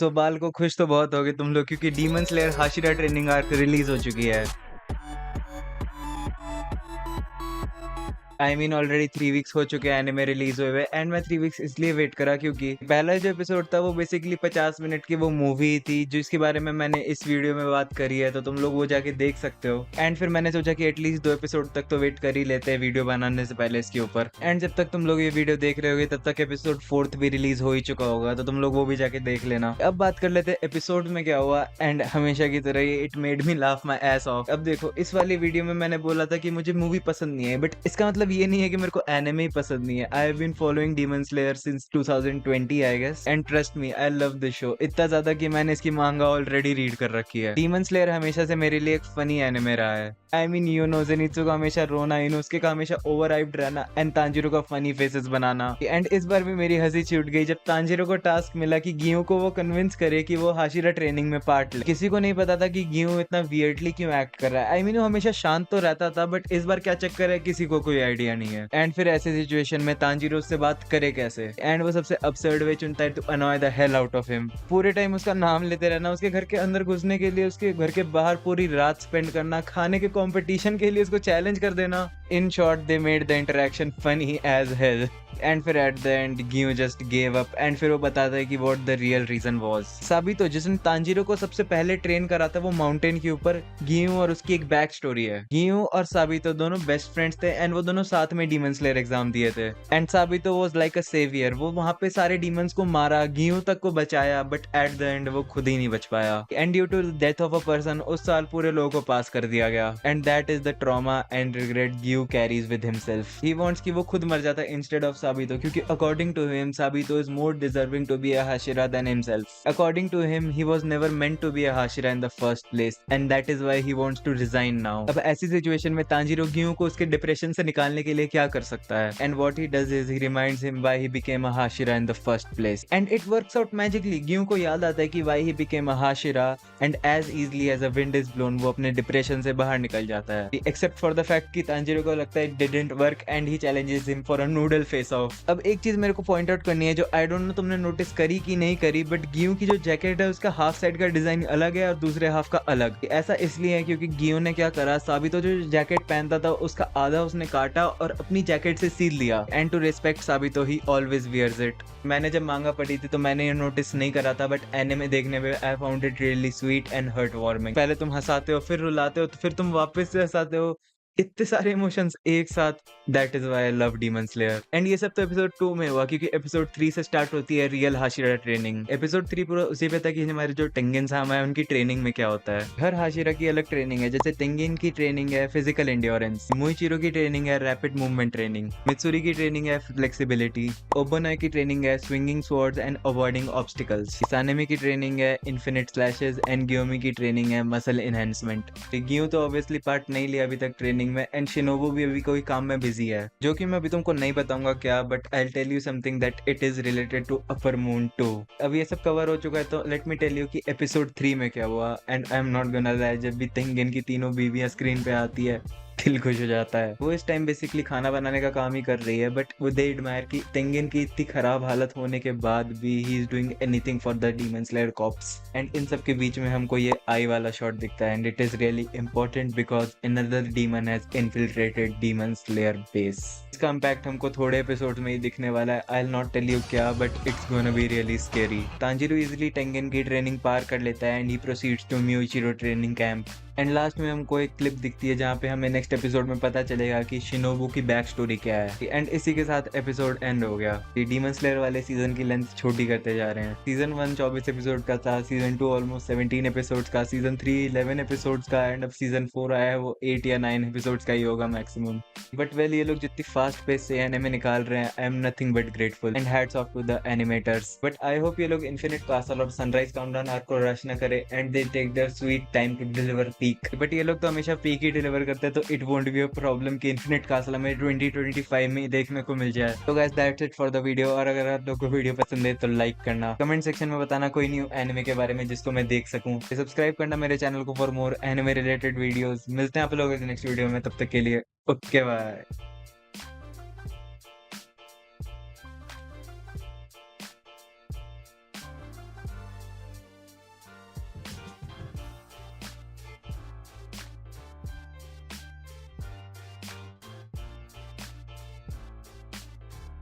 सो बाल को खुश तो बहुत होगे तुम लोग क्योंकि demon slayer Hashira training arc release हो चुकी है। आई मीन ऑलरेडी 3 वीक्स हो चुके हैं एनिमे रिलीज हुए हुए एंड मैं 3 वीक्स इसलिए वेट करा क्योंकि पहला जो एपिसोड था वो बेसिकली 50 मिनट की वो मूवी थी जिसके बारे में मैंने इस वीडियो में बात करी है, तो तुम लोग वो जाके देख सकते हो। एंड फिर मैंने सोचा कि एटलीस्ट 2 एपिसोड तक तो वेट कर ही लेते हैं वीडियो बनाने से पहले इसके ऊपर। एंड जब तक तुम लोग ये वीडियो देख रहे होगे तब तक एपिसोड 4th भी रिलीज हो ही चुका होगा, तो तुम लोग वो भी जाके देख लेना। अब बात कर लेते हैं एपिसोड में क्या हुआ एंड हमेशा की तरह ये it made me laugh my S of. अब देखो इस वाली वीडियो में मैंने बोला था कि मुझे मूवी पसंद नहीं है, बट इसका मतलब ये नहीं है कि मेरे को एनिमे ही पसंद नहीं है। I have been following Demon Slayer since 2020 I guess and trust me I love this show इतना ज्यादा कि मैंने इसकी मांगा ऑलरेडी रीड कर रखी है। डीमन स्लेयर हमेशा से मेरे लिए एक फनी एनिमे रहा है। आई मीन यूनो जेनित्सु का हमेशा रोना, इनोस्के का हमेशा ओवर हाइप्ड रहना एंड तांजिरो का फनी फेसेस बनाना। एंड इस बार भी मेरी हंसी छूट गई जब तांजिरो को टास्क मिला कि गियो को वो कन्विंस करे कि वो हाशिरा ट्रेनिंग में पार्ट ले। किसी को नहीं पता था कि गियो इतना वियर्डली क्यों एक्ट कर रहा है। आई मीन वो हमेशा शांत तो रहता था बट इस बार क्या चक्कर है किसी को कोई आइडिया नहीं है। एंड फिर ऐसे सिचुएशन में तांजिरो से बात करे कैसे एंड वो सबसे absurd वे चुनता है to annoy the hell out of him. पूरे टाइम उसका नाम लेते रहना, उसके घर के अंदर घुसने के लिए, उसके घर के बाहर पूरी रात स्पेंड करना, खाने के कंपटीशन के लिए उसको चैलेंज कर देना। In short they made the interaction funny as hell. And फिर at the end Giyu just gave up and फिर वो बताता है कि what the real reason was. Sabito जिसने तांजिरो को सबसे पहले ट्रेन करा था वो माउंटेन के ऊपर, गियो और उसकी एक बैक स्टोरी है। गियो और साबितो दोनों बेस्ट फ्रेंड्स थे एंड वो दोनों साथ में डीमन स्लेयर एग्जाम दिए थे। And Sabito was like a saviour, वो वहां पे सारे डीमंस को मारा, गियो तक को बचाया, बट एट द एंड वो खुद ही नहीं बच पाया। And due to death of a person उस साल पूरे लोगों को पास कर दिया गया। And that is the trauma and regret Giyu carries with himself. He wants कि वो खुद मर जाता इंस्टेड ऑफ साबितो, क्योंकि according to him Sabito is more deserving to be a hashira than himself. According to him he was never meant to be a Hashira in the first place and that is why he wants to resign now. अब ऐसी situation में Tanjiro गियो को उसके depression से निकालने के लिए क्या कर सकता है? And what he does is he reminds him why he became a Hashira in the first place and it works out magically. Giyu को याद आता है कि why he became a Hashira and as easily as a wind is blown वो अपने depression से बाहर निकल जाता है, एक्सेप्ट फॉर द फैक्ट कि तांजिरो को लगता है it didn't work and he challenges him for a noodle face of. अब एक चीज मेरे को पॉइंट आउट करनी है जो आई डोंट नो तुमने नोटिस करी कि नहीं करी, बट गियो की जो जैकेट है उसका हाफ साइड का डिजाइन अलग है और दूसरे हाफ का अलग। ऐसा इसलिए है क्योंकि गियो ने क्या करा, साबितो जो जैकेट पहनता था उसका आधा उसने काटा और अपनी जैकेट से सील लिया। And to respect Sabito he always wears it. मैंने जब मांगा पढ़ी थी तो मैंने ये नोटिस नहीं करा था, बट एनिमे देखने में I found it really sweet and heartwarming. पहले तुम हंसाते हो, फिर रुलाते हो, तो फिर तुम वापस से हंसाते हो, इतने सारे इमोशंस एक साथ। That is why I love demon slayer. And ये सब तो एपिसोड 2 में हुआ क्योंकि एपिसोड 3 से स्टार्ट होती है रियल हाशिरा ट्रेनिंग। एपिसोड 3 पूरा उसी पे था कि हमारे जो टेंगिन सामा है उनकी ट्रेनिंग में क्या होता है। हर हाशिरा की अलग ट्रेनिंग है, जैसे टेंगिन की ट्रेनिंग है फिजिकल एंड्योरेंस, मोइचिरो की ट्रेनिंग है रैपिड मूवमेंट ट्रेनिंग, मित्सुरी की ट्रेनिंग है फ्लेक्सिबिलिटी, ओबोनाई की ट्रेनिंग है swinging swords and avoiding obstacles, Sanemi की ट्रेनिंग है इन्फिनिट स्लैशेस एंड गियोमी की ट्रेनिंग है मसल एनहेंसमेंट। गियो तो ऑब्वियसली पार्ट नहीं लिया अभी तक ट्रेनिंग में एंड शिनोबु भी अभी कोई काम में बिजी है, जो कि मैं अभी तुमको नहीं बताऊंगा क्या, but I will tell you something that it is related to upper moon 2। अब ये सब कवर हो चुका है तो लेट मी टेल यू कि एपिसोड 3 में क्या हुआ। And I am not gonna lie, जब भी तेंगिन की तीनों बीवियां स्क्रीन पे आती है दिल खुश हो जाता है। वो इस टाइम बेसिकली खाना बनाने का काम ही कर रही है, बट वो दे एडमायर कि तेंगिन की इतनी खराब हालत होने के बाद भी he is doing anything for the Demon Slayer corps. And इन सब के बीच में हमको ये आई वाला शॉट दिखता है and it is really important because another demon has infiltrated demon slayer base. इसका इम्पैक्ट हमको थोड़े एपिसोड में ही दिखने वाला है। I will not tell you क्या, but it's gonna be really scary. Tanjiro easily Tengen की ट्रेनिंग पार कर लेता है and he proceeds to Muichiro training camp. And last में हमको एक क्लिप दिखती है जहाँ पे हमें नेक्स्ट एपिसोड में पता चलेगा कि शिनोबु की बैक स्टोरी क्या है। एंड इसी के साथ एपिसोड एंड हो गया। ये डीमन स्लेयर वाले सीजन की लेंथ छोटी करते जा रहे हैं। सीजन 1 24 एपिसोड का था, सीजन 2 ऑलमोस्ट 17 एपिसोड्स का, सीजन 3 11 एपिसोड्स का एंड अब सीजन 4 आया है वो 8 या 9 एपिसोड्स का ही होगा मैक्सिमम। बट वेल ये लोग जितनी फास्ट पेस से एनिमे निकाल रहे हैं, I am nothing but grateful and hats off to the animators. But I hope ये लोग इन्फिनिट कासल और सनराइज काउंटडाउन आर्क को रश न करे and they take their sweet time to deliver peak. But ये लोग तो हमेशा पीक ही डिलीवर करते हैं, तो it won't be a problem कि इन्फिनिट कासल हमें 2025 में देखने को मिल जाए। तो guys that's it for the video. और अगर आप लोगों को वीडियो पसंद है तो लाइक करना, कमेंट सेक्शन में बताना कोई न्यू एनिमे के बारे में जिसको मैं देख सकूं, सब्सक्राइब करना मेरे चैनल को for more anime related videos. मिलते हैं आप लोगों के नेक्स्ट वीडियो में, तब तक के लिए ओके बाय।